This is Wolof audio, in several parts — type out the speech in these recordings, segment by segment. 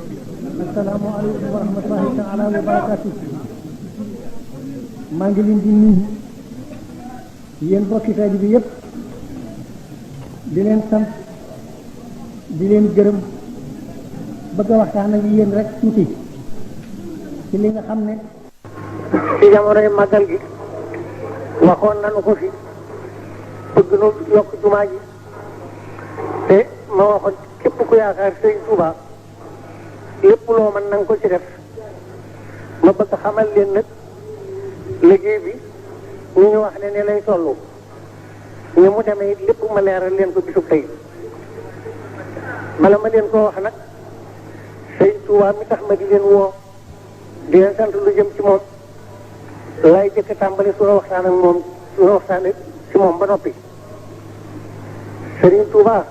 asalaamaaleykum wa rahmatulahi taala wa barakaatu. maa ngi leen di nuyu yéen bokki taalibe bi yëpp di leen sant di leen gërëm bëgg a waxtaan ak yéen rek tuuti ci li nga xam ne ci jamonoy màggal gi waxoon nañu ko fi bëgg nu yokk jumaa ji te ma waxoon képp ku yaakaar Sëriñ Tuubaa lépp loo mën na nga ko ci def ma bëgg xamal leen nag liggéey bi ñu ñu wax ne lay tollu ñu mu demee it lépp ma leeral leen ko bisub tey bala ma leen ko wax nag Sëriñ Tuubaa mi tax ma di leen woo di leen sant lu jëm ci moom laay jëkk tàmbali su waxtaan ak moom su waxtaan ci moom ba noppi Sëriñ Tuubaa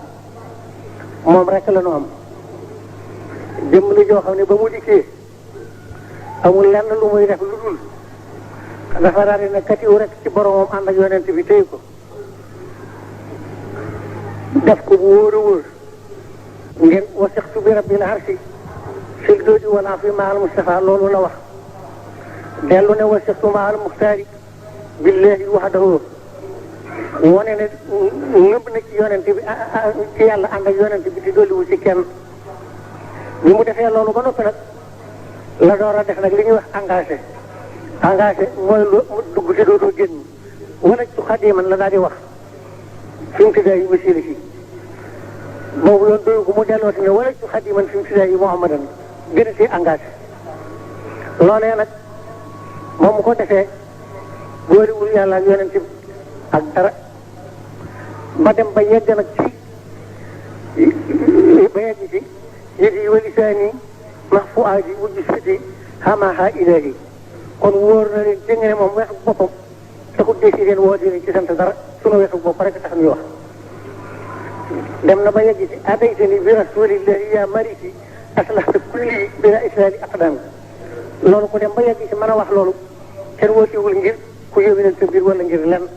moom rek la nu am jëmm la joo xam ne ba mu dikkee amul lenn lu muy def lu dul dafa daal di ne katiw rek ci boromam ànd ak yonent bi téye ko def ko bu wóor a wóor ngeen wasixtu bi rabbil arsi sil dooji wala fi maal Mustafa loolu la wax dellu ne wasixtu maal muxtaari billahi waxdahu wane ne nëbb na ci yonent bi ci yàlla ànd ak yonent bi di dolliwu ci kenn bi mu defee loolu ba noppi nag la door a def nag li ñuy wax engagé mooy lu dugg ci dootoo génn wane ci xadiman la daal di wax fi mu tiddaa yi wasila si boobu yoon doyu ko mu delloo si ne wala ci xadiman fi mu tiddaa yi Muhammadan gën a see engagé loolee nag moom mu ko defee booriwul yàlla ak yonent bi ak dara ba dem ba yegg nag ci ba yegg ci yëdi wa lisaani max fu aadi wujj siti xamaaxa ilaahi kon wóor na leen dégg nga ne moom weexu boppam taxut dee si leen woo di leen ci sant dara sunu weexu bopp rek tax ñuy wax dem na ba yegg ci ataytani bi rasulillahi ya marisi aslaxta kulli bila islaali aqdam loolu ku dem ba yegg ci mën a wax loolu kenn wootewul ngir ku yóbinal sa mbir wala ngir lenn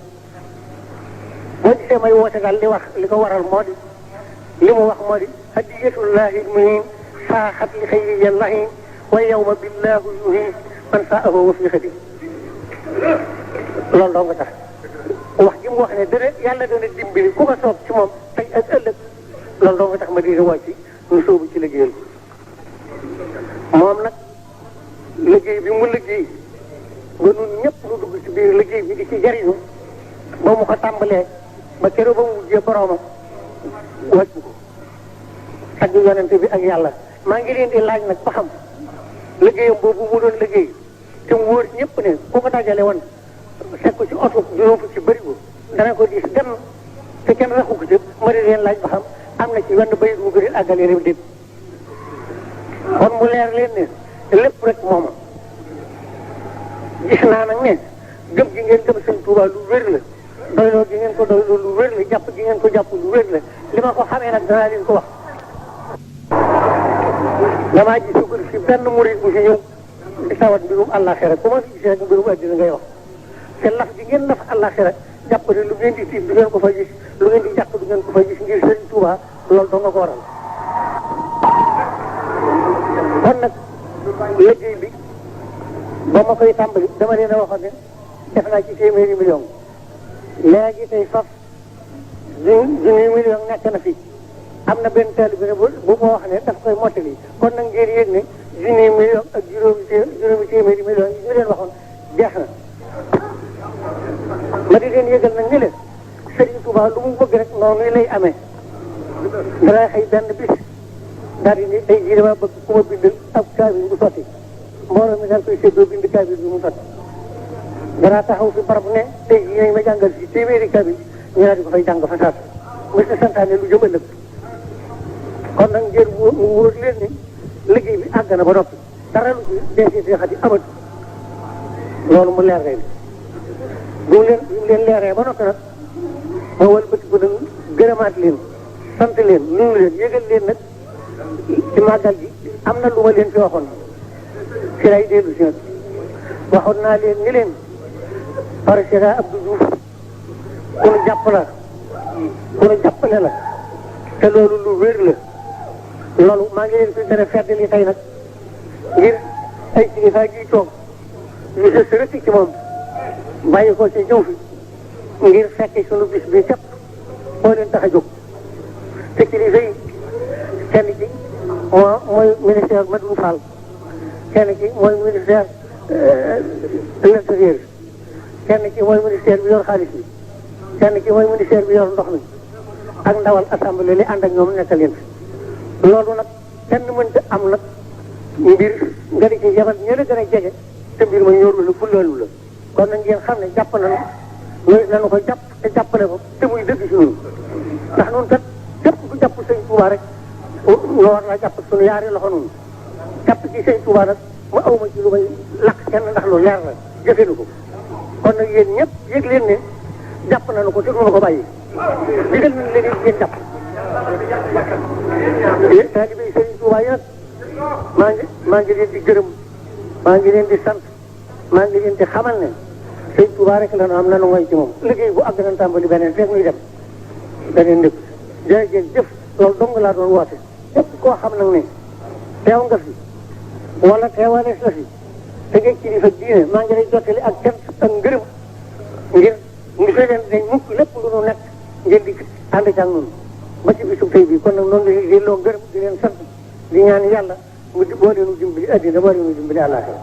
boo gisee may woote daal li wax li ko waral moo di li mu wax moo di hadiyatullahi lmuhin saaxat li xayri yallahin wa yawma billahu yuhin man saahu wa fi xadi loolu doo nga tax wax ji mu wax ne dana yàlla dana dimbali ku ko soob ci moom tey ak ëllëg loolu doo nga tax ma di wàcc ñu sóobu ci liggéeyal moom nag liggéey bi mu liggéey ba nun ñëpp lu dugg ci biir liggéey bi di ci jariñu ba mu ko tàmbalee ba keroog ba mu mujjee boroomam wàcc ko ak yonente bi ak yàlla maa ngi leen di laaj nag ba xam liggéeyam boobu mu doon liggéey te mu wóor ñëpp ne ku ko dajale woon teg ko ci oto juróom fu ci bëri ko dana ko diis dem te kenn raxu ko ci ma di leen laaj ba xam am na ci wenn bayit mu gën a àggale réew déet kon mu leer leen ne lépp rek mooma gis naa nag ne gëm gi ngeen gëm Sëñ Tuubaa lu wér la doyloo gi ngeen ko doyloo lu wér la jàpp gi ngeen ko jàpp lu wér la li ma ko xamee nag danaa leen ko wax damaa gisagul fi benn murid bu fi ñëw di tawat mbirum àllaaxira ku ma fi gisee rek mbirum àddina ngay wax te laf gi ngeen laf àllaaxira jàpp ne lu ngeen di tiit du ngeen ko fa gis lu ngeen di jàpp du ngeen ko fa gis ngir Sëriñ Tuubaa loolu doo nga ko waral kon nag liggéey bi ba ma koy tàmbali dama leen a waxoon ne def naa ci téeméeri million léegi tey faf junni million nekk na fi am na benn taalibe ne bu ma wax ne daf koy mottali kon nag ngeen yéeg ne junni million ak juróomi téeméeri million yi ñu leen waxoon jeex na ma di leen yëgal nag ni leen Sëriñ Tuubaa lu mu bëgg rek noonu lay amee dara xëy benn bis daal di ni tey jii dama bëgg ku ma bindal ab kaamil bu sotti mbooloo mi daal koy séddoo bind kaamil bi mu sotti danaa taxaw fi barab ne tey jii nañ ma jàngal si téeméeri kaamil ñu daal di ko fay jàng fa saas monsieur santaane lu jëm ëllëg kon nag ngeen mu wóor leen ni liggéey bi àgg na ba noppi dara lu ci deesee xati amat loolu mu leer leen bu mu leen leeree ba noppi nag ma wëlbati ko nag gërëmaat leen sant leen nuyu leen yëgal leen nag ci màggal gi am na lu ma leen fi waxoon ci lay dellu si nag waxoon naa leen ni leen président Abdou Diouf ku nu jàpp la ku nu jàppale la te loolu lu wér la loolu maa ngi leen fi gën a feddali tey nag ngir ay kilifa gi toog ñu sës rëkk ci moom bàyyi ko ci ñëw fi ngir fekke sunu bis bi képp moo leen tax a jóg te kilifa yi kenn ci mooy ministère Madoune Fall kenn ci mooy ministère de l'intérieur kenn ci mooy ministère bi yor xaalis bi kenn ci mooy ministère bi yor ndox mi ak ndawal assemblée li ànd ak ñoom nekkal leen fi loolu nag kenn mënta am nag mbir nga di ci yabal ña la gën a jege te mbir ma ñorul la fulaalu la kon nag ngeen xam ne jàpp nañu loolu nañu ko jàpp te jàppale ko te muy dëgg si ñun ndax noonu kat képp ku jàpp sëñ Touba rek nga war naa jàpp suñu yaari loxo noonu jàpp ci sëñ Touba nag mu awma ci lu may lakk kenn ndax loolu leer la jëfe na ko kon nag yéen ñëpp yëg leen ne jàpp nañu ko te duñu ko bàyyi digal nañ leen ngeen jàpp taalibe yi sëñ Touba yi nag maa ngi leen di gërëm maa ngi leen di sant maa ngi leen di xamal ne sëñ Touba rek la ñu am nanu ngoy ci moom liggéey bu àgg nañ tàmbali beneen fekk muy dem beneen lépp jërëjëf jëf loolu dong laa doon woote képp koo xam nag ne teew nga fi wala teewalees la fi te ngay kilifa diine maa ngi lay jottali ak cant ak ngërëm ngir ngi fay leen dañ mukk lépp lu nu nekk ngeen di ànd ak noonu ba ci bisu tey bi kon nag noonu la loo ngërëm di leen sant di ñaan yàlla mu boo leenu dimbali addina boo leenu dimbali àllaaxira